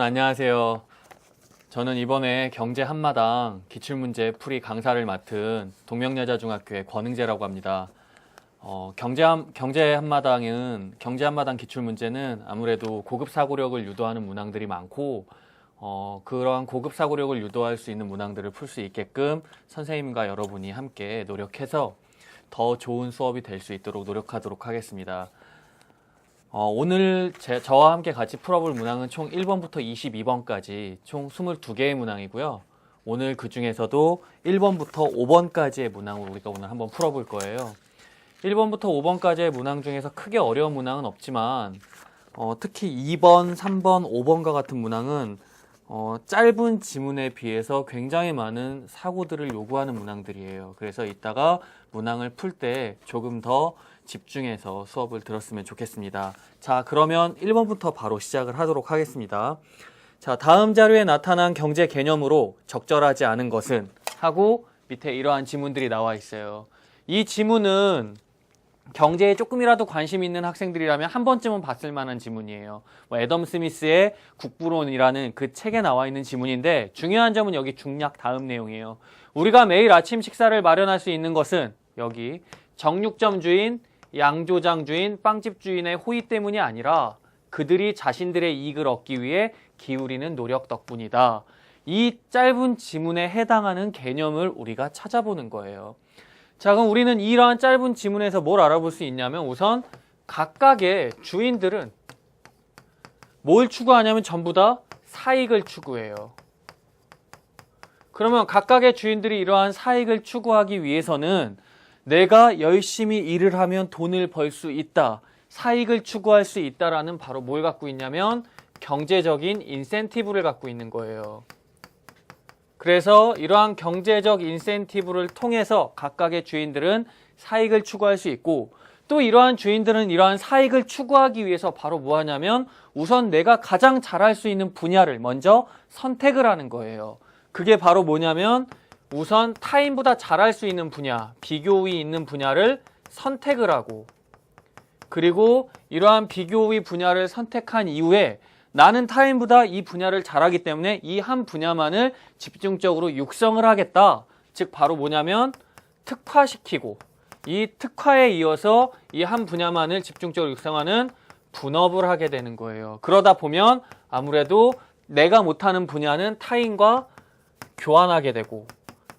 안녕하세요. 저는 이번에 경제 한마당 기출문제 풀이 강사를 맡은 동명여자중학교의 권흥재라고 합니다. 경제 한마당 기출문제는 아무래도 고급 사고력을 유도하는 문항들이 많고 그러한 고급 사고력을 유도할 수 있는 문항들을 풀 수 있게끔 선생님과 여러분이 함께 노력해서 더 좋은 수업이 될 수 있도록 노력하도록 하겠습니다. 오늘 저와 함께 같이 풀어볼 문항은 총 1번부터 22번까지 총 22개의 문항이고요. 오늘 그 중에서도 1번부터 5번까지의 문항을 우리가 오늘 한번 풀어볼 거예요. 1번부터 5번까지의 문항 중에서 크게 어려운 문항은 없지만 특히 2번, 3번, 5번과 같은 문항은 짧은 지문에 비해서 굉장히 많은 사고들을 요구하는 문항들이에요. 그래서 이따가 문항을 풀 때 조금 더 집중해서 수업을 들었으면 좋겠습니다. 자, 그러면 1번부터 바로 시작을 하도록 하겠습니다. 자, 다음 자료에 나타난 경제 개념으로 적절하지 않은 것은 하고 밑에 이러한 지문들이 나와 있어요. 이 지문은 경제에 조금이라도 관심 있는 학생들이라면 한 번쯤은 봤을 만한 지문이에요. 애덤 스미스의 국부론이라는 그 책에 나와 있는 지문인데 중요한 점은 여기 중략 다음 내용이에요. 우리가 매일 아침 식사를 마련할 수 있는 것은 여기 정육점 주인, 양조장 주인, 빵집 주인의 호의 때문이 아니라 그들이 자신들의 이익을 얻기 위해 기울이는 노력 덕분이다. 이 짧은 지문에 해당하는 개념을 우리가 찾아보는 거예요. 자, 그럼 우리는 이러한 짧은 지문에서 뭘 알아볼 수 있냐면 우선 각각의 주인들은 뭘 추구하냐면 전부 다 사익을 추구해요. 그러면 각각의 주인들이 이러한 사익을 추구하기 위해서는 내가 열심히 일을 하면 돈을 벌 수 있다, 사익을 추구할 수 있다라는 바로 뭘 갖고 있냐면 경제적인 인센티브를 갖고 있는 거예요. 그래서 이러한 경제적 인센티브를 통해서 각각의 주인들은 사익을 추구할 수 있고 또 이러한 주인들은 이러한 사익을 추구하기 위해서 바로 뭐 하냐면 우선 내가 가장 잘할 수 있는 분야를 먼저 선택을 하는 거예요. 그게 바로 뭐냐면 우선 타인보다 잘할 수 있는 분야, 비교의 있는 분야를 선택을 하고 그리고 이러한 비교의 분야를 선택한 이후에 나는 타인보다 이 분야를 잘하기 때문에 이 한 분야만을 집중적으로 육성을 하겠다. 즉 바로 뭐냐면 특화시키고 이 특화에 이어서 이 한 분야만을 집중적으로 육성하는 분업을 하게 되는 거예요. 그러다 보면 아무래도 내가 못하는 분야는 타인과 교환하게 되고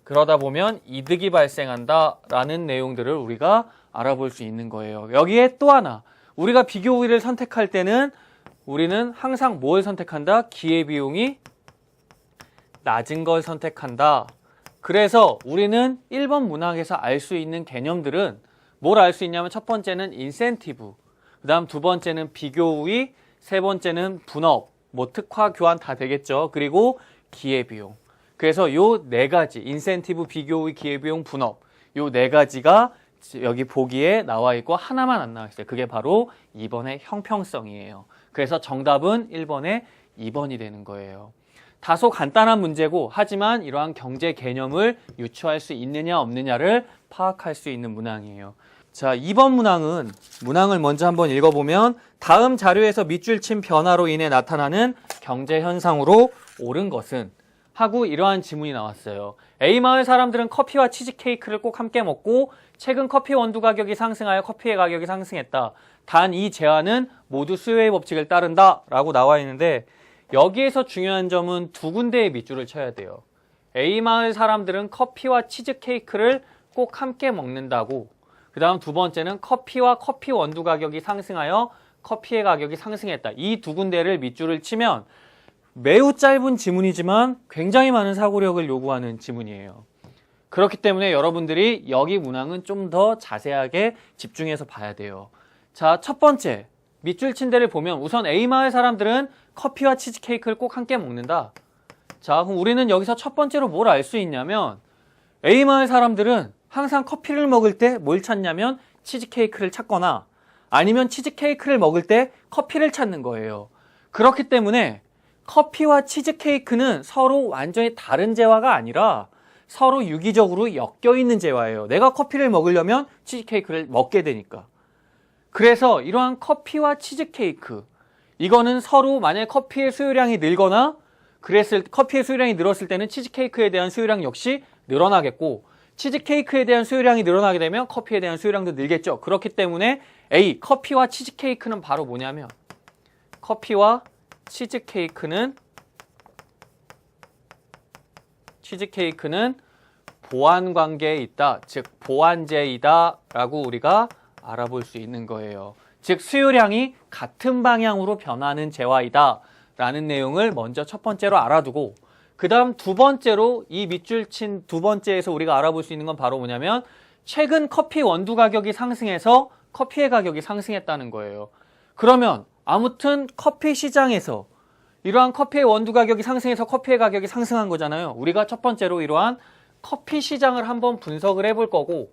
그러다 보면 이득이 발생한다라는 내용들을 우리가 알아볼 수 있는 거예요. 여기에 또 하나, 우리가 비교의를 선택할 때는 우리는 항상 뭘 선택한다? 기회비용이 낮은 걸 선택한다. 그래서 우리는 1번 문항에서 알 수 있는 개념들은 뭘 알 수 있냐면 첫 번째는 인센티브, 그 다음 두 번째는 비교의, 세 번째는 분업, 특화, 교환 다 되겠죠. 그리고 기회비용. 그래서 요 네 가지, 인센티브, 비교의, 기회비용, 분업, 요 네 가지가 여기 보기에 나와 있고 하나만 안 나와 있어요. 그게 바로 2번의 형평성이에요. 그래서 정답은 1번에 2번이 되는 거예요. 다소 간단한 문제고 하지만 이러한 경제 개념을 유추할 수 있느냐 없느냐를 파악할 수 있는 문항이에요. 자, 2번 문항을 먼저 한번 읽어보면 다음 자료에서 밑줄 친 변화로 인해 나타나는 경제 현상으로 옳은 것은 하고 이러한 지문이 나왔어요. A마을 사람들은 커피와 치즈케이크를 꼭 함께 먹고 최근 커피 원두 가격이 상승하여 커피의 가격이 상승했다. 단 이 제안은 모두 수요의 법칙을 따른다 라고 나와 있는데 여기에서 중요한 점은 두 군데의 밑줄을 쳐야 돼요. A마을 사람들은 커피와 치즈케이크를 꼭 함께 먹는다고, 그 다음 두 번째는 커피와 커피 원두 가격이 상승하여 커피의 가격이 상승했다. 이 두 군데를 밑줄을 치면 매우 짧은 지문이지만 굉장히 많은 사고력을 요구하는 지문이에요. 그렇기 때문에 여러분들이 여기 문항은 좀 더 자세하게 집중해서 봐야 돼요. 자, 첫 번째 밑줄 친 데를 보면 우선 A마을 사람들은 커피와 치즈케이크를 꼭 함께 먹는다. 자, 그럼 우리는 여기서 첫 번째로 뭘 알 수 있냐면 A마을 사람들은 항상 커피를 먹을 때 뭘 찾냐면 치즈케이크를 찾거나 아니면 치즈케이크를 먹을 때 커피를 찾는 거예요. 그렇기 때문에 커피와 치즈케이크는 서로 완전히 다른 재화가 아니라 서로 유기적으로 엮여있는 재화예요. 내가 커피를 먹으려면 치즈케이크를 먹게 되니까. 그래서 이러한 커피와 치즈케이크, 이거는 서로 만약에 커피의 수요량이 늘거나 커피의 수요량이 늘었을 때는 치즈케이크에 대한 수요량 역시 늘어나겠고, 치즈케이크에 대한 수요량이 늘어나게 되면 커피에 대한 수요량도 늘겠죠. 그렇기 때문에 A, 커피와 치즈케이크는 바로 뭐냐면, 커피와 치즈케이크는 보완관계에 있다, 즉 보완제이다 라고 우리가 알아볼 수 있는 거예요. 즉 수요량이 같은 방향으로 변하는 재화이다 라는 내용을 먼저 첫 번째로 알아두고, 그 다음 두 번째로 이 밑줄 친 두 번째에서 우리가 알아볼 수 있는 건 바로 뭐냐면, 최근 커피 원두 가격이 상승해서 커피의 가격이 상승했다는 거예요. 그러면 아무튼 커피 시장에서 이러한 커피의 원두 가격이 상승해서 커피의 가격이 상승한 거잖아요. 우리가 첫 번째로 이러한 커피 시장을 한번 분석을 해볼 거고,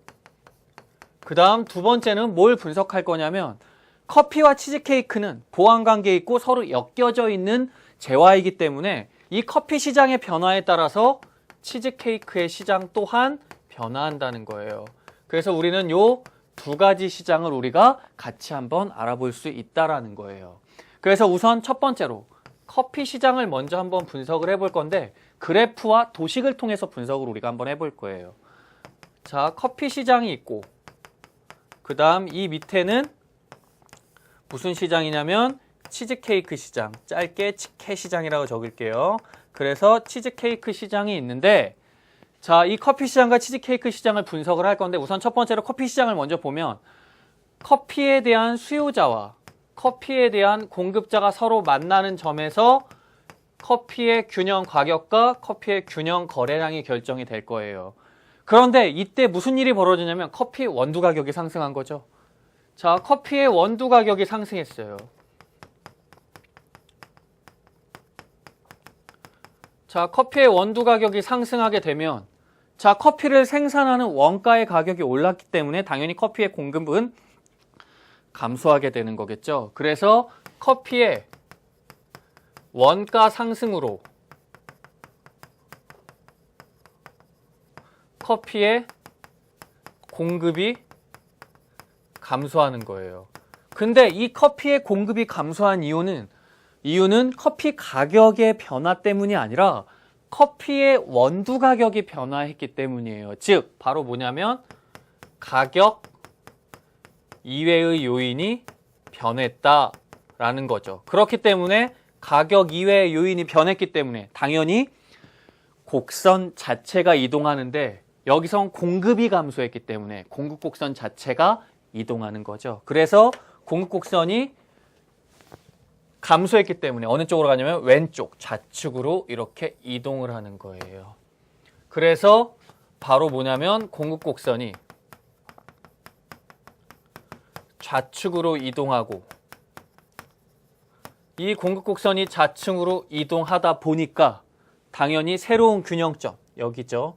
그 다음 두 번째는 뭘 분석할 거냐면, 커피와 치즈케이크는 보완관계에 있고 서로 엮여져 있는 재화이기 때문에 이 커피 시장의 변화에 따라서 치즈케이크의 시장 또한 변화한다는 거예요. 그래서 우리는 요 두 가지 시장을 우리가 같이 한번 알아볼 수 있다라는 거예요. 그래서 우선 첫 번째로 커피 시장을 먼저 한번 분석을 해볼 건데, 그래프와 도식을 통해서 분석을 우리가 한번 해볼 거예요. 자, 커피 시장이 있고, 그 다음 이 밑에는 무슨 시장이냐면 치즈케이크 시장, 짧게 치케 시장이라고 적을게요. 그래서 치즈케이크 시장이 있는데, 자, 이 커피 시장과 치즈케이크 시장을 분석을 할 건데, 우선 첫 번째로 커피 시장을 먼저 보면, 커피에 대한 수요자와 커피에 대한 공급자가 서로 만나는 점에서 커피의 균형 가격과 커피의 균형 거래량이 결정이 될 거예요. 그런데 이때 무슨 일이 벌어지냐면 커피 원두 가격이 상승한 거죠. 자, 커피의 원두 가격이 상승했어요. 자, 커피의 원두 가격이 상승하게 되면, 자, 커피를 생산하는 원가의 가격이 올랐기 때문에 당연히 커피의 공급은 감소하게 되는 거겠죠. 그래서 커피의 원가 상승으로 커피의 공급이 감소하는 거예요. 근데 이 커피의 공급이 감소한 이유는 커피 가격의 변화 때문이 아니라 커피의 원두 가격이 변화했기 때문이에요. 즉 바로 뭐냐면 가격 이외의 요인이 변했다라는 거죠. 그렇기 때문에 가격 이외의 요인이 변했기 때문에 당연히 곡선 자체가 이동하는데, 여기선 공급이 감소했기 때문에 공급 곡선 자체가 이동하는 거죠. 그래서 공급 곡선이 감소했기 때문에 어느 쪽으로 가냐면 왼쪽 좌측으로 이렇게 이동을 하는 거예요. 그래서 바로 뭐냐면 공급 곡선이 좌측으로 이동하고, 이 공급 곡선이 좌측으로 이동하다 보니까 당연히 새로운 균형점, 여기죠.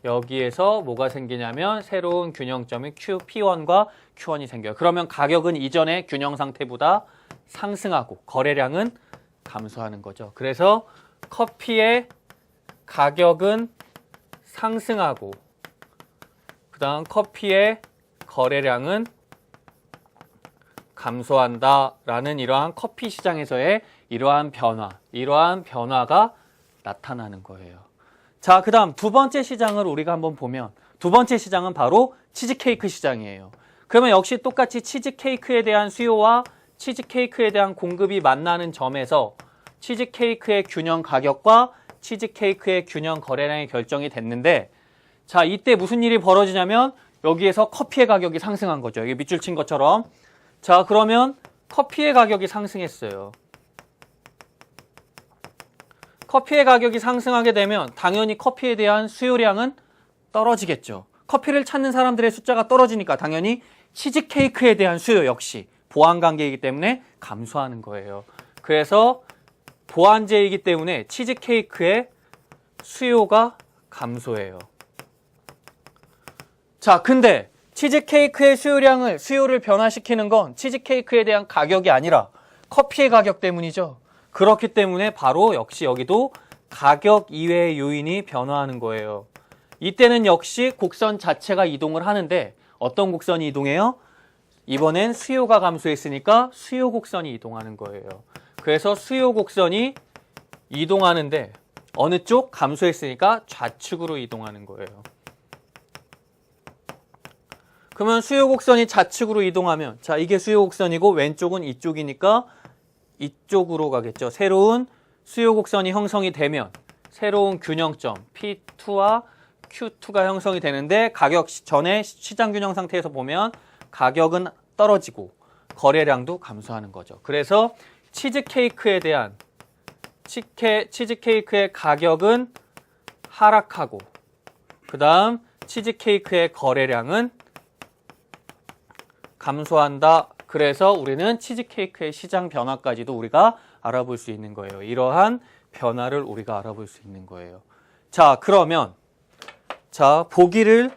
여기에서 뭐가 생기냐면 새로운 균형점이 P1과 Q1이 생겨요. 그러면 가격은 이전의 균형 상태보다 상승하고 거래량은 감소하는 거죠. 그래서 커피의 가격은 상승하고, 그 다음 커피의 거래량은 감소한다라는 이러한 커피 시장에서의 이러한 변화가 나타나는 거예요. 자, 그 다음 두 번째 시장을 우리가 한번 보면, 두 번째 시장은 바로 치즈케이크 시장이에요. 그러면 역시 똑같이 치즈케이크에 대한 수요와 치즈케이크에 대한 공급이 만나는 점에서 치즈케이크의 균형 가격과 치즈케이크의 균형 거래량이 결정이 됐는데, 자, 이때 무슨 일이 벌어지냐면 여기에서 커피의 가격이 상승한 거죠. 여기 밑줄 친 것처럼. 자, 그러면 커피의 가격이 상승했어요. 커피의 가격이 상승하게 되면 당연히 커피에 대한 수요량은 떨어지겠죠. 커피를 찾는 사람들의 숫자가 떨어지니까 당연히 치즈케이크에 대한 수요 역시 보완관계이기 때문에 감소하는 거예요. 그래서 보완제이기 때문에 치즈케이크의 수요가 감소해요. 자, 근데 치즈케이크의 수요를 변화시키는 건 치즈케이크에 대한 가격이 아니라 커피의 가격 때문이죠. 그렇기 때문에 바로 역시 여기도 가격 이외의 요인이 변화하는 거예요. 이때는 역시 곡선 자체가 이동을 하는데 어떤 곡선이 이동해요? 이번엔 수요가 감소했으니까 수요 곡선이 이동하는 거예요. 그래서 수요 곡선이 이동하는데 어느 쪽? 감소했으니까 좌측으로 이동하는 거예요. 그러면 수요 곡선이 좌측으로 이동하면 자, 이게 수요 곡선이고 왼쪽은 이쪽이니까 이쪽으로 가겠죠. 새로운 수요 곡선이 형성이 되면 새로운 균형점 P2와 Q2가 형성이 되는데 가격 전에 시장 균형 상태에서 보면 가격은 떨어지고 거래량도 감소하는 거죠. 그래서 치즈케이크에 대한 치즈케이크의 가격은 하락하고 그 다음 치즈케이크의 거래량은 감소한다. 그래서 우리는 치즈케이크의 시장 변화까지도 우리가 알아볼 수 있는 거예요. 이러한 변화를 우리가 알아볼 수 있는 거예요. 자, 그러면 자, 보기를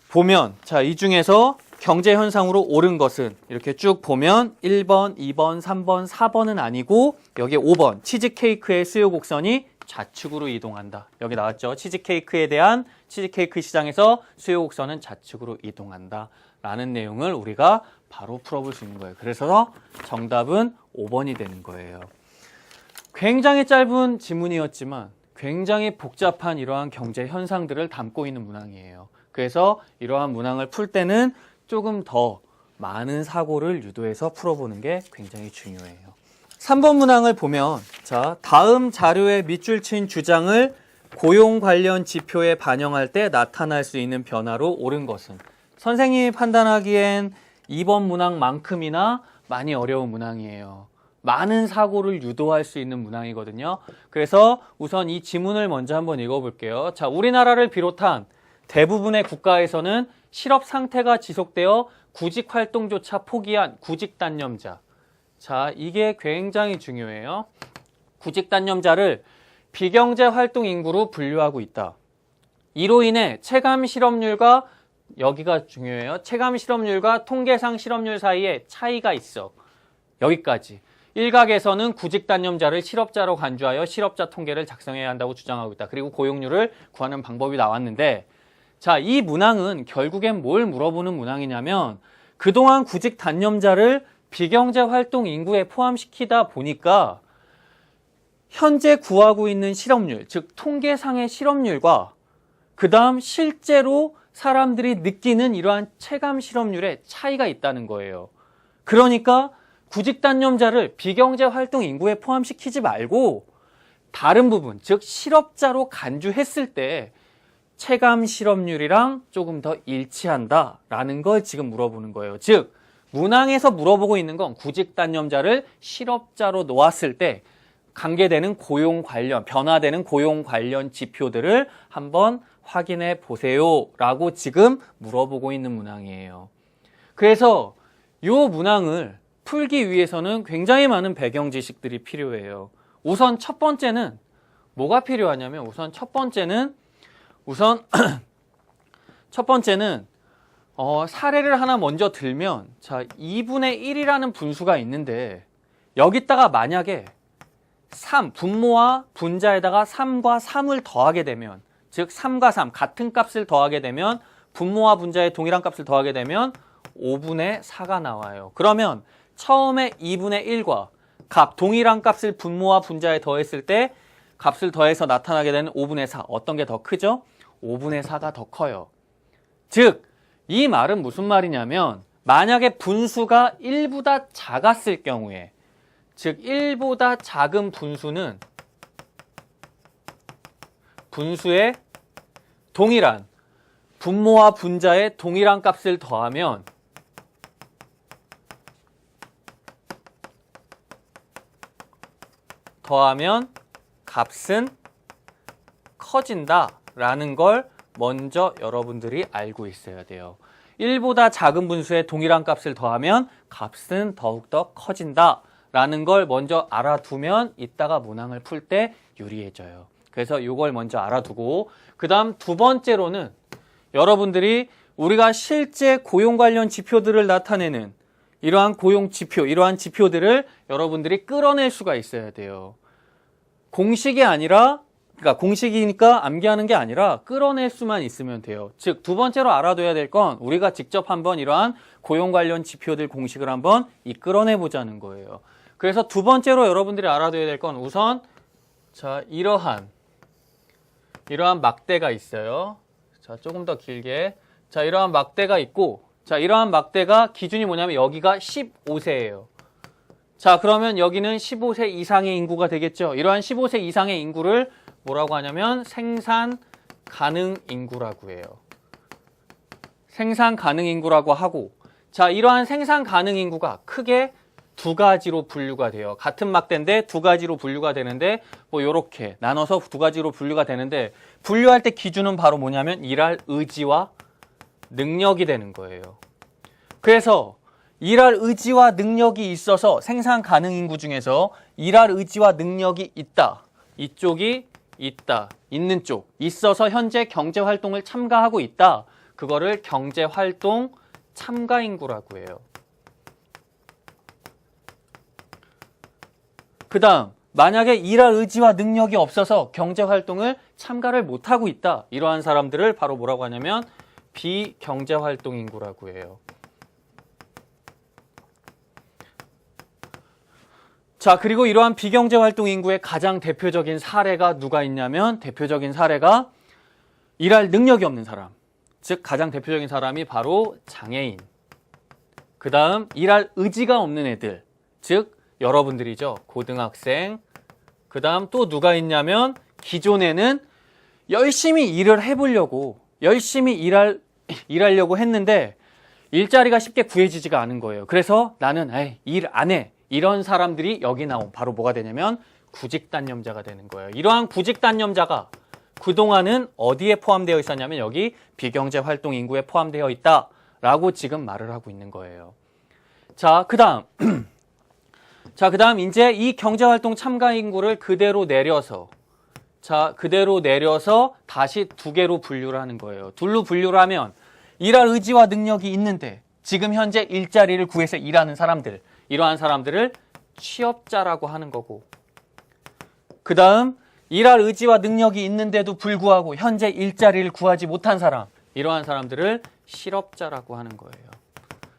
보면 자, 이 중에서 경제 현상으로 옳은 것은 이렇게 쭉 보면 1번, 2번, 3번, 4번은 아니고 여기 5번 치즈케이크의 수요 곡선이 좌측으로 이동한다. 여기 나왔죠. 치즈케이크에 대한 치즈케이크 시장에서 수요 곡선은 좌측으로 이동한다. 라는 내용을 우리가 바로 풀어볼 수 있는 거예요. 그래서 정답은 5번이 되는 거예요. 굉장히 짧은 지문이었지만 굉장히 복잡한 이러한 경제 현상들을 담고 있는 문항이에요. 그래서 이러한 문항을 풀 때는 조금 더 많은 사고를 유도해서 풀어보는 게 굉장히 중요해요. 3번 문항을 보면 자, 다음 자료에 밑줄 친 주장을 고용 관련 지표에 반영할 때 나타날 수 있는 변화로 옳은 것은 선생님이 판단하기엔 2번 문항만큼이나 많이 어려운 문항이에요. 많은 사고를 유도할 수 있는 문항이거든요. 그래서 우선 이 지문을 먼저 한번 읽어볼게요. 자, 우리나라를 비롯한 대부분의 국가에서는 실업 상태가 지속되어 구직 활동조차 포기한 구직 단념자. 자, 이게 굉장히 중요해요. 구직 단념자를 비경제 활동 인구로 분류하고 있다. 이로 인해 체감 실업률과 여기가 중요해요. 체감 실업률과 통계상 실업률 사이에 차이가 있어. 여기까지. 일각에서는 구직 단념자를 실업자로 간주하여 실업자 통계를 작성해야 한다고 주장하고 있다. 그리고 고용률을 구하는 방법이 나왔는데 자, 이 문항은 결국엔 뭘 물어보는 문항이냐면 그동안 구직 단념자를 비경제 활동 인구에 포함시키다 보니까 현재 구하고 있는 실업률, 즉 통계상의 실업률과 그 다음 실제로 사람들이 느끼는 이러한 체감 실업률에 차이가 있다는 거예요. 그러니까 구직 단념자를 비경제 활동 인구에 포함시키지 말고 다른 부분, 즉 실업자로 간주했을 때 체감 실업률이랑 조금 더 일치한다라는 걸 지금 물어보는 거예요. 즉 문항에서 물어보고 있는 건 구직 단념자를 실업자로 놓았을 때 관계되는 고용 관련, 변화되는 고용 관련 지표들을 한번 확인해 보세요 라고 지금 물어보고 있는 문항이에요. 그래서 이 문항을 풀기 위해서는 굉장히 많은 배경 지식들이 필요해요. 우선 첫 번째는 뭐가 필요하냐면 첫 번째는 사례를 하나 먼저 들면 자 2분의 1이라는 분수가 있는데 여기다가 만약에 3, 분모와 분자에다가 3과 3을 더하게 되면 즉 3과 3 같은 값을 더하게 되면 분모와 분자에 동일한 값을 더하게 되면 5분의 4가 나와요. 그러면 처음에 2분의 1과 값 동일한 값을 분모와 분자에 더했을 때 값을 더해서 나타나게 되는 5분의 4 어떤 게 더 크죠? 5분의 4가 더 커요. 즉 이 말은 무슨 말이냐면 만약에 분수가 1보다 작았을 경우에 즉 1보다 작은 분수는 분수에 동일한 분모와 분자에 동일한 값을 더하면 값은 커진다라는 걸 먼저 여러분들이 알고 있어야 돼요. 1보다 작은 분수에 동일한 값을 더하면 값은 더욱더 커진다라는 걸 먼저 알아두면 이따가 문항을 풀 때 유리해져요. 그래서 이걸 먼저 알아두고 그 다음 두 번째로는 여러분들이 우리가 실제 고용 관련 지표들을 나타내는 이러한 고용 지표, 이러한 지표들을 여러분들이 끌어낼 수가 있어야 돼요. 공식이 아니라 그러니까 공식이니까 암기하는 게 아니라 끌어낼 수만 있으면 돼요. 즉 두 번째로 알아둬야 될 건 우리가 직접 한번 이러한 고용 관련 지표들 공식을 한번 끌어내 보자는 거예요. 그래서 두 번째로 여러분들이 알아둬야 될 건 우선 자, 이러한 막대가 있어요. 자, 조금 더 길게. 자, 이러한 막대가 있고, 자, 이러한 막대가 기준이 뭐냐면 여기가 15세예요. 자, 그러면 여기는 15세 이상의 인구가 되겠죠. 이러한 15세 이상의 인구를 뭐라고 하냐면 생산 가능 인구라고 해요. 생산 가능 인구라고 하고, 자, 이러한 생산 가능 인구가 크게 두 가지로 분류가 돼요. 같은 막대인데 두 가지로 분류가 되는데 뭐 요렇게 나눠서 두 가지로 분류가 되는데 분류할 때 기준은 바로 뭐냐면 일할 의지와 능력이 되는 거예요. 그래서 일할 의지와 능력이 있어서 생산 가능 인구 중에서 일할 의지와 능력이 있다. 이쪽이 있다. 있는 쪽. 있어서 현재 경제활동을 참가하고 있다. 그거를 경제활동 참가 인구라고 해요. 그 다음 만약에 일할 의지와 능력이 없어서 경제활동을 참가를 못하고 있다. 이러한 사람들을 바로 뭐라고 하냐면 비경제활동 인구라고 해요. 자, 그리고 이러한 비경제활동 인구의 가장 대표적인 사례가 누가 있냐면 대표적인 사례가 일할 능력이 없는 사람. 즉 가장 대표적인 사람이 바로 장애인. 그 다음 일할 의지가 없는 애들. 즉 여러분들이죠. 고등학생. 그 다음 또 누가 있냐면 기존에는 열심히 일을 해보려고 열심히 일하려고 했는데 일자리가 쉽게 구해지지가 않은 거예요. 그래서 나는 일 안 해. 이런 사람들이 여기 나온 바로 뭐가 되냐면 구직단념자가 되는 거예요. 이러한 구직단념자가 그동안은 어디에 포함되어 있었냐면 여기 비경제활동 인구에 포함되어 있다라고 지금 말을 하고 있는 거예요. 자, 그 다음 이제 이 경제활동 참가 인구를 그대로 내려서 다시 두 개로 분류를 하는 거예요. 둘로 분류를 하면 일할 의지와 능력이 있는데 지금 현재 일자리를 구해서 일하는 사람들, 이러한 사람들을 취업자라고 하는 거고, 그 다음 일할 의지와 능력이 있는데도 불구하고 현재 일자리를 구하지 못한 사람, 이러한 사람들을 실업자라고 하는 거예요.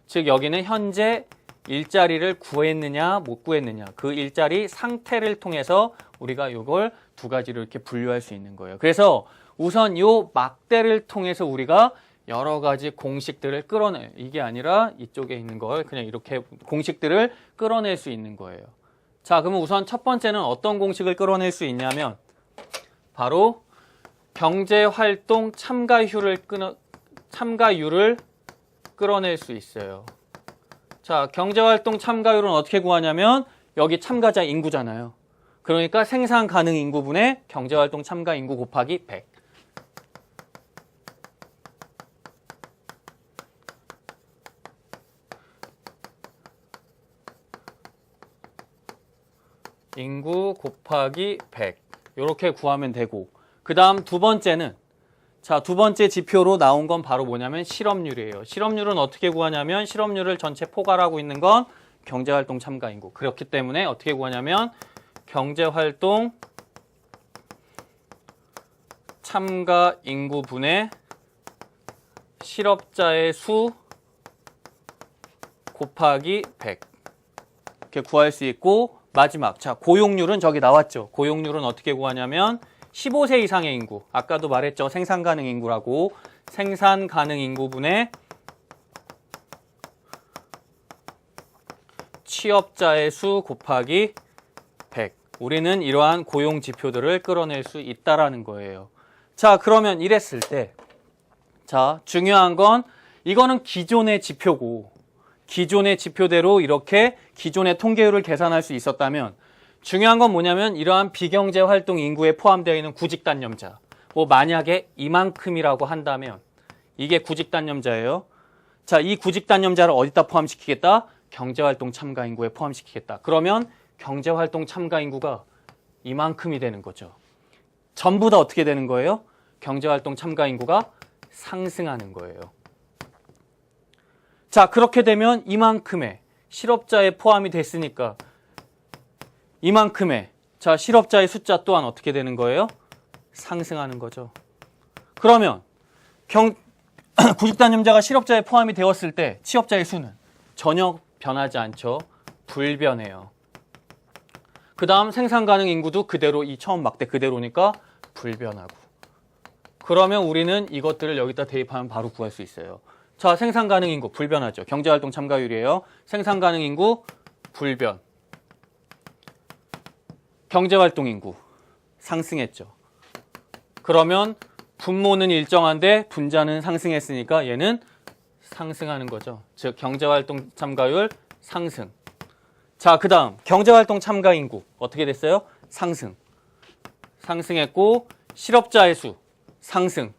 즉 여기는 현재 일자리를 구했느냐 못 구했느냐 그 일자리 상태를 통해서 우리가 이걸 두 가지로 이렇게 분류할 수 있는 거예요. 그래서 우선 이 막대를 통해서 우리가 여러 가지 공식들을 끌어내, 이게 아니라 이쪽에 있는 걸 그냥 이렇게 공식들을 끌어낼 수 있는 거예요. 자, 그러면 우선 첫 번째는 어떤 공식을 끌어낼 수 있냐면 바로 경제활동 참가율을 끌어낼 수 있어요. 자, 경제활동 참가율은 어떻게 구하냐면 여기 참가자 인구잖아요. 그러니까 생산 가능 인구분의 경제활동 참가 인구 곱하기 100. 인구 곱하기 100. 이렇게 구하면 되고, 그 다음 두 번째는 두 번째 지표로 나온 건 바로 뭐냐면 실업률이에요. 실업률은 어떻게 구하냐면 실업률을 전체 포괄하고 있는 건 경제활동 참가 인구. 그렇기 때문에 어떻게 구하냐면 경제활동 참가 인구분의 실업자의 수 곱하기 100. 이렇게 구할 수 있고, 마지막 고용률은 저기 나왔죠. 고용률은 어떻게 구하냐면 15세 이상의 인구, 아까도 말했죠. 생산 가능 인구라고. 생산 가능 인구분의 취업자의 수 곱하기 100. 우리는 이러한 고용 지표들을 끌어낼 수 있다라는 거예요. 자, 그러면 이랬을 때 중요한 건 이거는 기존의 지표고, 기존의 지표대로 이렇게 기존의 통계율을 계산할 수 있었다면 중요한 건 뭐냐면 이러한 비경제활동 인구에 포함되어 있는 구직단념자, 만약에 이만큼이라고 한다면 이게 구직단념자예요. 자, 이 구직단념자를 어디다 포함시키겠다? 경제활동 참가 인구에 포함시키겠다. 그러면 경제활동 참가 인구가 이만큼이 되는 거죠. 전부 다 어떻게 되는 거예요? 경제활동 참가 인구가 상승하는 거예요. 자, 그렇게 되면 이만큼의 실업자에 포함이 됐으니까 이만큼의 실업자의 숫자 또한 어떻게 되는 거예요? 상승하는 거죠. 그러면 구직단념자가 실업자에 포함이 되었을 때 취업자의 수는 전혀 변하지 않죠. 불변해요. 그 다음 생산 가능 인구도 그대로 이 처음 막대 그대로니까 불변하고. 그러면 우리는 이것들을 여기다 대입하면 바로 구할 수 있어요. 자, 생산 가능 인구 불변하죠. 경제활동 참가율이에요. 생산 가능 인구 불변. 경제활동 인구 상승했죠. 그러면 분모는 일정한데 분자는 상승했으니까 얘는 상승하는 거죠. 즉 경제활동 참가율 상승. 자, 그 다음 경제활동 참가 인구 어떻게 됐어요? 상승. 상승했고 실업자의 수 상승.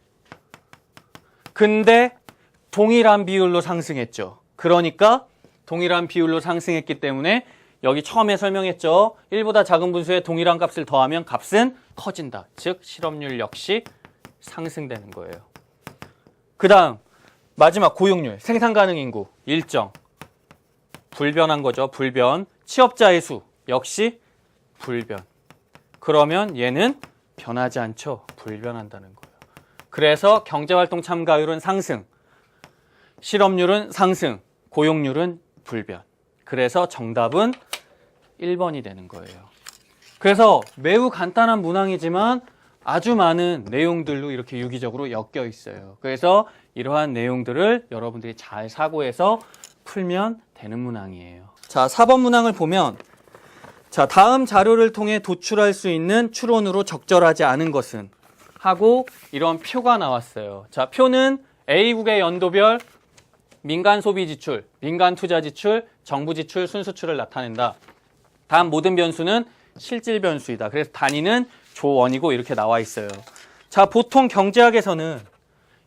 근데 동일한 비율로 상승했죠. 그러니까 동일한 비율로 상승했기 때문에 여기 처음에 설명했죠. 1보다 작은 분수에 동일한 값을 더하면 값은 커진다. 즉 실업률 역시 상승되는 거예요. 그 다음 마지막 고용률, 생산 가능 인구 일정. 불변한 거죠. 불변. 취업자의 수 역시 불변. 그러면 얘는 변하지 않죠. 불변한다는 거예요. 그래서 경제활동 참가율은 상승, 실업률은 상승, 고용률은 불변. 그래서 정답은 1번이 되는 거예요. 그래서 매우 간단한 문항이지만 아주 많은 내용들로 이렇게 유기적으로 엮여 있어요. 그래서 이러한 내용들을 여러분들이 잘 사고해서 풀면 되는 문항이에요. 자, 4번 문항을 보면 자, 다음 자료를 통해 도출할 수 있는 추론으로 적절하지 않은 것은 하고 이런 표가 나왔어요. 자, 표는 A국의 연도별 민간 소비 지출, 민간 투자 지출, 정부 지출, 순수출을 나타낸다. 다음 모든 변수는 실질 변수이다. 그래서 단위는 조원이고 이렇게 나와 있어요. 자, 보통 경제학에서는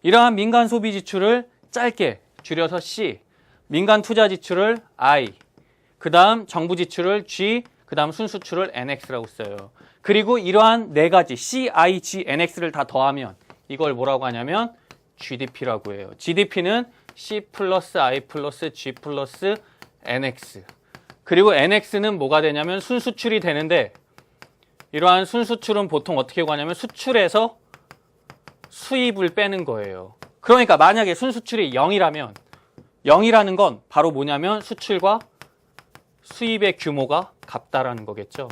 이러한 민간 소비 지출을 짧게 줄여서 C, 민간 투자 지출을 I, 그 다음 정부 지출을 G, 그 다음 순수출을 NX라고 써요. 그리고 이러한 네 가지 C, I, G, NX를 다 더하면 이걸 뭐라고 하냐면 GDP라고 해요. GDP는 C 플러스 I 플러스 G 플러스 NX. 그리고 NX는 뭐가 되냐면 순수출이 되는데 이러한 순수출은 보통 어떻게 구하냐면 수출에서 수입을 빼는 거예요. 그러니까 만약에 순수출이 0이라면 0이라는 건 바로 뭐냐면 수출과 수입의 규모가 같다라는 거겠죠.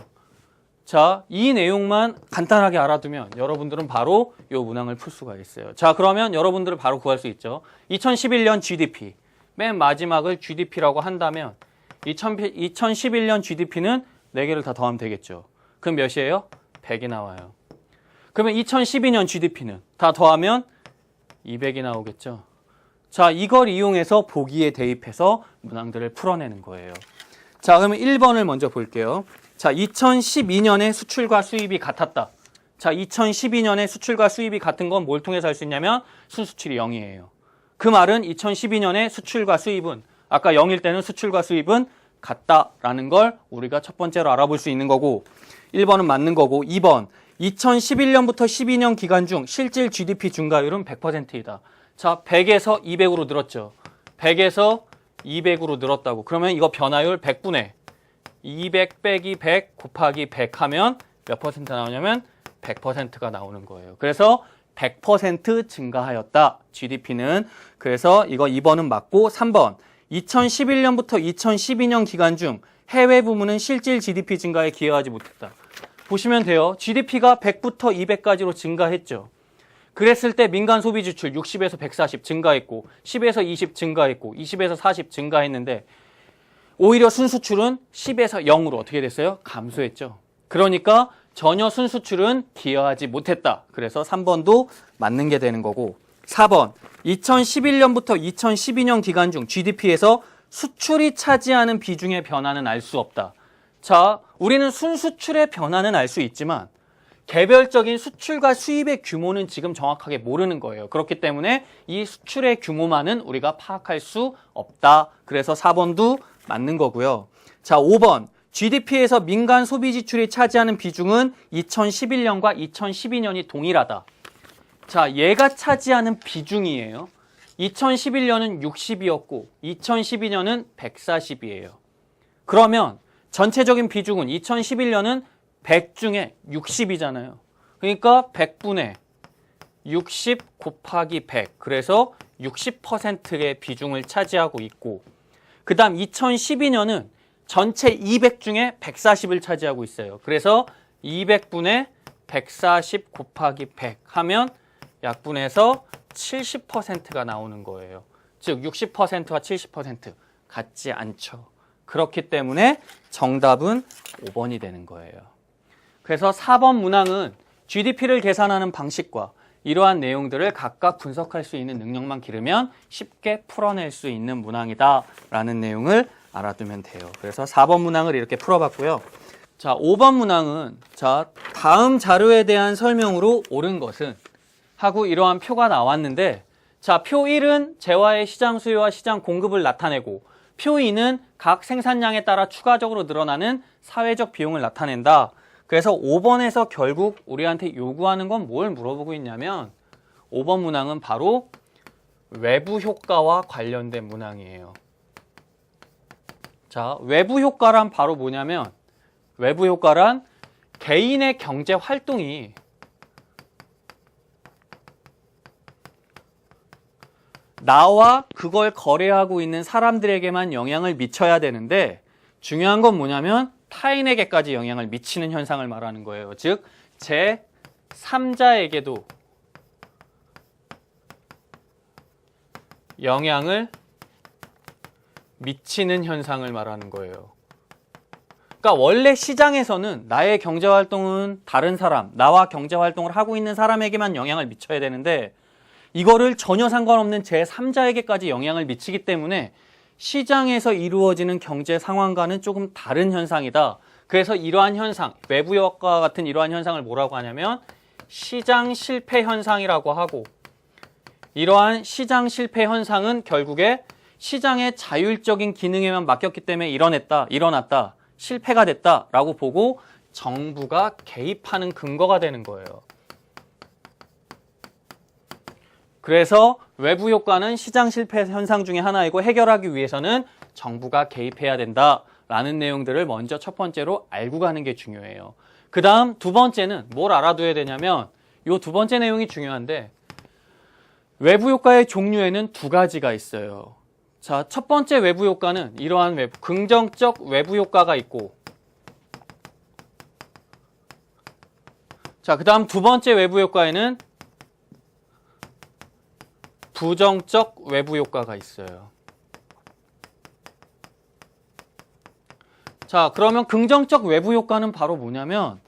자, 이 내용만 간단하게 알아두면 여러분들은 바로 이 문항을 풀 수가 있어요. 자, 그러면 여러분들은 바로 구할 수 있죠. 2011년 GDP, 맨 마지막을 GDP라고 한다면 2011년 GDP는 4개를 다 더하면 되겠죠. 그럼 몇이에요? 100이 나와요. 그러면 2012년 GDP는 다 더하면 200이 나오겠죠. 자, 이걸 이용해서 보기에 대입해서 문항들을 풀어내는 거예요. 자, 그러면 1번을 먼저 볼게요. 자, 2012년에 수출과 수입이 같았다. 자, 2012년에 수출과 수입이 같은 건 뭘 통해서 알 수 있냐면 순수출이 0이에요. 그 말은 2012년에 수출과 수입은 아까 0일 때는 수출과 수입은 같다라는 걸 우리가 첫 번째로 알아볼 수 있는 거고 1번은 맞는 거고 2번 2011년부터 12년 기간 중 실질 GDP 증가율은 100%이다. 자, 100에서 200으로 늘었죠. 100에서 200으로 늘었다고. 그러면 이거 변화율 100분의 200 빼기 100 곱하기 100 하면 몇 퍼센트 나오냐면 100%가 나오는 거예요. 그래서 100% 증가하였다. GDP는. 그래서 이거 2번은 맞고 3번 2011년부터 2012년 기간 중 해외 부문은 실질 GDP 증가에 기여하지 못했다. 보시면 돼요. GDP가 100부터 200까지로 증가했죠. 그랬을 때 민간 소비 지출 60에서 140 증가했고 10에서 20 증가했고 20에서 40 증가했는데 오히려 순수출은 10에서 0으로 어떻게 됐어요? 감소했죠. 그러니까 전혀 순수출은 기여하지 못했다. 그래서 3번도 맞는 게 되는 거고 4번 2011년부터 2012년 기간 중 GDP에서 수출이 차지하는 비중의 변화는 알 수 없다. 자, 우리는 순수출의 변화는 알 수 있지만 개별적인 수출과 수입의 규모는 지금 정확하게 모르는 거예요. 그렇기 때문에 이 수출의 규모만은 우리가 파악할 수 없다. 그래서 4번도 맞는 거고요. 자, 5번 GDP에서 민간 소비 지출이 차지하는 비중은 2011년과 2012년이 동일하다. 자, 얘가 차지하는 비중이에요. 2011년은 60이었고 2012년은 140이에요. 그러면 전체적인 비중은 2011년은 100 중에 60이잖아요. 그러니까 100분의 60 곱하기 100. 그래서 60%의 비중을 차지하고 있고 그 다음 2012년은 전체 200 중에 140을 차지하고 있어요. 그래서 200분의 140 곱하기 100 하면 약분해서 70%가 나오는 거예요. 즉 60%와 70% 같지 않죠. 그렇기 때문에 정답은 5번이 되는 거예요. 그래서 4번 문항은 GDP를 계산하는 방식과 이러한 내용들을 각각 분석할 수 있는 능력만 기르면 쉽게 풀어낼 수 있는 문항이다 라는 내용을 알아두면 돼요. 그래서 4번 문항을 이렇게 풀어봤고요. 자, 5번 문항은 자, 다음 자료에 대한 설명으로 옳은 것은 하고 이러한 표가 나왔는데 자, 표 1은 재화의 시장 수요와 시장 공급을 나타내고 표 2는 각 생산량에 따라 추가적으로 늘어나는 사회적 비용을 나타낸다. 그래서 5번에서 결국 우리한테 요구하는 건 뭘 물어보고 있냐면 5번 문항은 바로 외부 효과와 관련된 문항이에요. 자, 외부 효과란 바로 뭐냐면 외부 효과란 개인의 경제 활동이 나와 그걸 거래하고 있는 사람들에게만 영향을 미쳐야 되는데 중요한 건 뭐냐면 타인에게까지 영향을 미치는 현상을 말하는 거예요. 즉, 제3자에게도 영향을 미치는 현상을 말하는 거예요. 그러니까 원래 시장에서는 나의 경제활동은 다른 사람, 나와 경제활동을 하고 있는 사람에게만 영향을 미쳐야 되는데 이거를 전혀 상관없는 제3자에게까지 영향을 미치기 때문에 시장에서 이루어지는 경제 상황과는 조금 다른 현상이다. 그래서 이러한 현상, 외부 효과 같은 이러한 현상을 뭐라고 하냐면 시장 실패 현상이라고 하고 이러한 시장 실패 현상은 결국에 시장의 자율적인 기능에만 맡겼기 때문에 일어났다, 실패가 됐다라고 보고 정부가 개입하는 근거가 되는 거예요. 그래서 외부 효과는 시장 실패 현상 중에 하나이고 해결하기 위해서는 정부가 개입해야 된다라는 내용들을 먼저 첫 번째로 알고 가는 게 중요해요. 그 다음 두 번째는 뭘 알아둬야 되냐면 이 두 번째 내용이 중요한데 외부 효과의 종류에는 두 가지가 있어요. 자, 첫 번째 외부 효과는 이러한 긍정적 외부 효과가 있고 자, 그 다음 두 번째 외부 효과에는 부정적 외부 효과가 있어요. 자, 그러면 긍정적 외부 효과는 바로 뭐냐면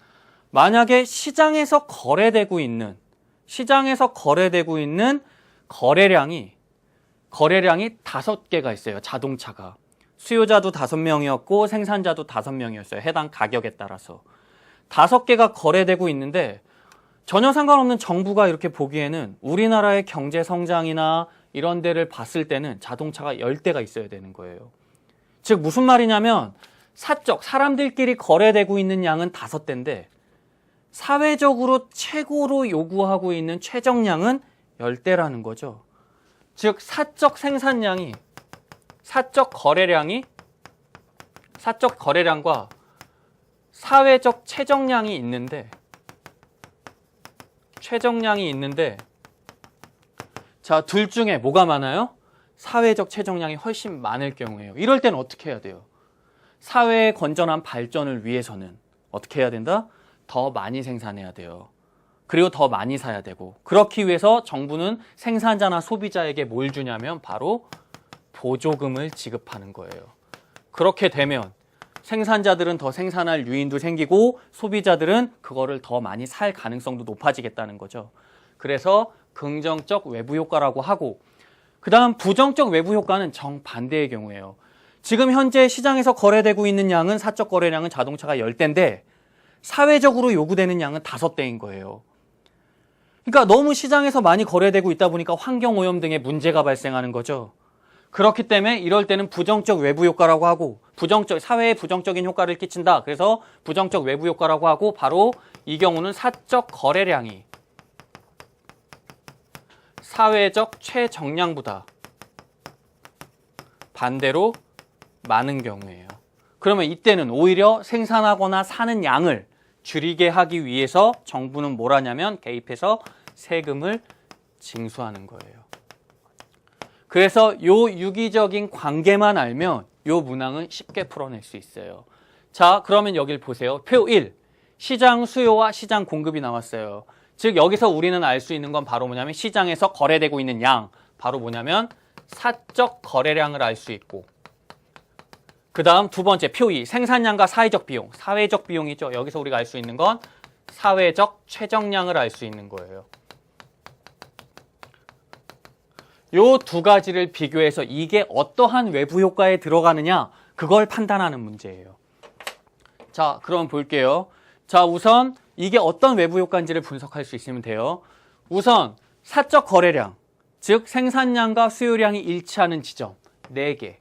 만약에 시장에서 거래되고 있는 거래량이 5개가 있어요. 자동차가. 수요자도 5명이었고 생산자도 5명이었어요. 해당 가격에 따라서. 5개가 거래되고 있는데 전혀 상관없는 정부가 이렇게 보기에는 우리나라의 경제 성장이나 이런 데를 봤을 때는 자동차가 10대가 있어야 되는 거예요. 즉 무슨 말이냐면 사람들끼리 거래되고 있는 양은 5대인데 사회적으로 최고로 요구하고 있는 최정량은 10대라는 거죠. 즉 사적 거래량과 사회적 최정량이 있는데 자, 둘 중에 뭐가 많아요? 사회적 최정량이 훨씬 많을 경우에요. 이럴 때는 어떻게 해야 돼요? 사회의 건전한 발전을 위해서는 어떻게 해야 된다? 더 많이 생산해야 돼요. 그리고 더 많이 사야 되고 그렇기 위해서 정부는 생산자나 소비자에게 뭘 주냐면 바로 보조금을 지급하는 거예요. 그렇게 되면 생산자들은 더 생산할 유인도 생기고 소비자들은 그거를 더 많이 살 가능성도 높아지겠다는 거죠. 그래서 긍정적 외부 효과라고 하고 그 다음 부정적 외부 효과는 정반대의 경우예요. 지금 현재 시장에서 거래되고 있는 양은 사적 거래량은 자동차가 10대인데 사회적으로 요구되는 양은 5대인 거예요. 그러니까 너무 시장에서 많이 거래되고 있다 보니까 환경오염 등의 문제가 발생하는 거죠. 그렇기 때문에 이럴 때는 부정적 외부 효과라고 하고 사회에 부정적인 효과를 끼친다. 그래서 부정적 외부 효과라고 하고 바로 이 경우는 사적 거래량이 사회적 최정량보다 반대로 많은 경우예요. 그러면 이때는 오히려 생산하거나 사는 양을 줄이게 하기 위해서 정부는 뭘 하냐면 개입해서 세금을 징수하는 거예요. 그래서 요 유기적인 관계만 알면 요 문항은 쉽게 풀어낼 수 있어요. 자, 그러면 여길 보세요. 표 1. 시장 수요와 시장 공급이 나왔어요. 즉 여기서 우리는 알 수 있는 건 바로 뭐냐면 시장에서 거래되고 있는 양, 바로 뭐냐면 사적 거래량을 알 수 있고, 그 다음 두 번째 표 2. 생산량과 사회적 비용. 사회적 비용이죠. 여기서 우리가 알 수 있는 건 사회적 최정량을 알 수 있는 거예요. 요 두 가지를 비교해서 이게 어떠한 외부 효과에 들어가느냐, 그걸 판단하는 문제예요. 자, 그럼 볼게요. 자, 우선 이게 어떤 외부 효과인지를 분석할 수 있으면 돼요. 우선 사적 거래량, 즉 생산량과 수요량이 일치하는 지점 4개.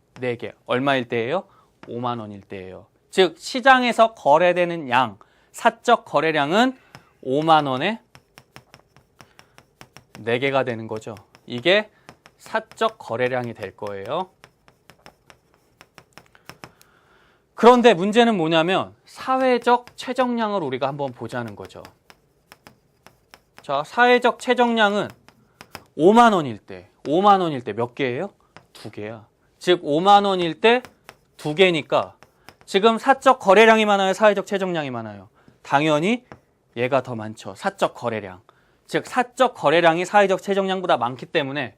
얼마일 때예요? 5만 원일 때예요. 즉 시장에서 거래되는 양, 사적 거래량은 5만 원에 4개가 되는 거죠. 이게 사적 거래량이 될 거예요. 그런데 문제는 뭐냐면 사회적 최정량을 우리가 한번 보자는 거죠. 자, 사회적 최정량은 5만 원일 때 몇 개예요? 2개야. 즉 5만 원일 때 2개니까 지금 사적 거래량이 많아요? 사회적 최정량이 많아요? 당연히 얘가 더 많죠. 사적 거래량. 즉 사적 거래량이 사회적 최정량보다 많기 때문에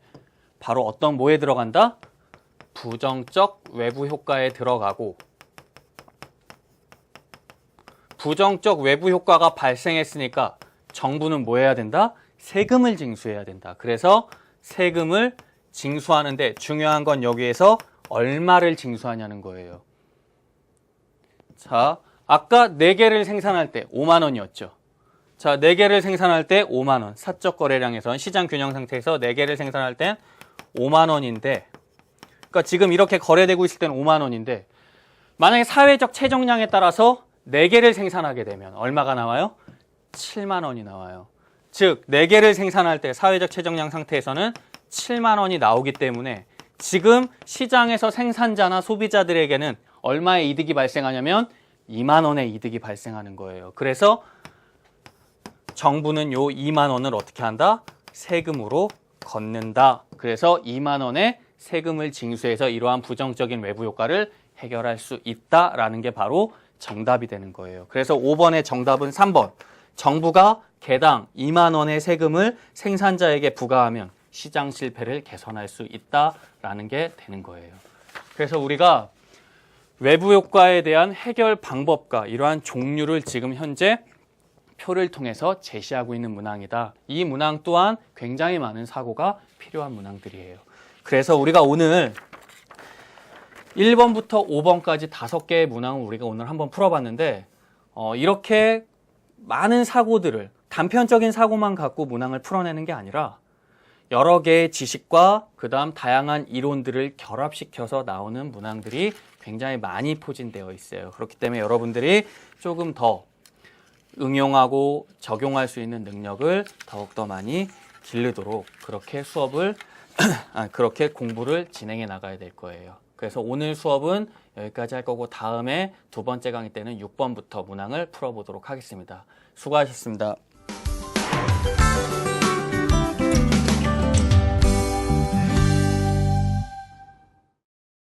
바로 어떤 뭐에 들어간다? 부정적 외부 효과에 들어가고, 부정적 외부 효과가 발생했으니까 정부는 뭐 해야 된다? 세금을 징수해야 된다. 그래서 세금을 징수하는데 중요한 건 여기에서 얼마를 징수하냐는 거예요. 자, 아까 4개를 생산할 때 5만 원이었죠. 자, 4개를 생산할 때 5만 원. 사적 거래량에선 시장 균형 상태에서 4개를 생산할 땐 5만 원인데, 그러니까 지금 이렇게 거래되고 있을 때는 5만 원인데, 만약에 사회적 최정량에 따라서 4개를 생산하게 되면 얼마가 나와요? 7만 원이 나와요. 즉 4개를 생산할 때 사회적 최정량 상태에서는 7만 원이 나오기 때문에 지금 시장에서 생산자나 소비자들에게는 얼마의 이득이 발생하냐면 2만 원의 이득이 발생하는 거예요. 그래서 정부는 요 2만 원을 어떻게 한다? 세금으로 걷는다. 그래서 2만 원의 세금을 징수해서 이러한 부정적인 외부 효과를 해결할 수 있다라는 게 바로 정답이 되는 거예요. 그래서 5번의 정답은 3번. 정부가 개당 2만 원의 세금을 생산자에게 부과하면 시장 실패를 개선할 수 있다라는 게 되는 거예요. 그래서 우리가 외부 효과에 대한 해결 방법과 이러한 종류를 지금 현재 표를 통해서 제시하고 있는 문항이다. 이 문항 또한 굉장히 많은 사고가 필요한 문항들이에요. 그래서 우리가 오늘 1번부터 5번까지 5개의 문항을 우리가 오늘 한번 풀어봤는데, 이렇게 많은 사고들을, 단편적인 사고만 갖고 문항을 풀어내는 게 아니라 여러 개의 지식과 그 다음 다양한 이론들을 결합시켜서 나오는 문항들이 굉장히 많이 포진되어 있어요. 그렇기 때문에 여러분들이 조금 더 응용하고 적용할 수 있는 능력을 더욱더 많이 기르도록 그렇게 수업을 그렇게 공부를 진행해 나가야 될 거예요. 그래서 오늘 수업은 여기까지 할 거고 다음에 2번째 강의 때는 6번부터 문항을 풀어보도록 하겠습니다. 수고하셨습니다.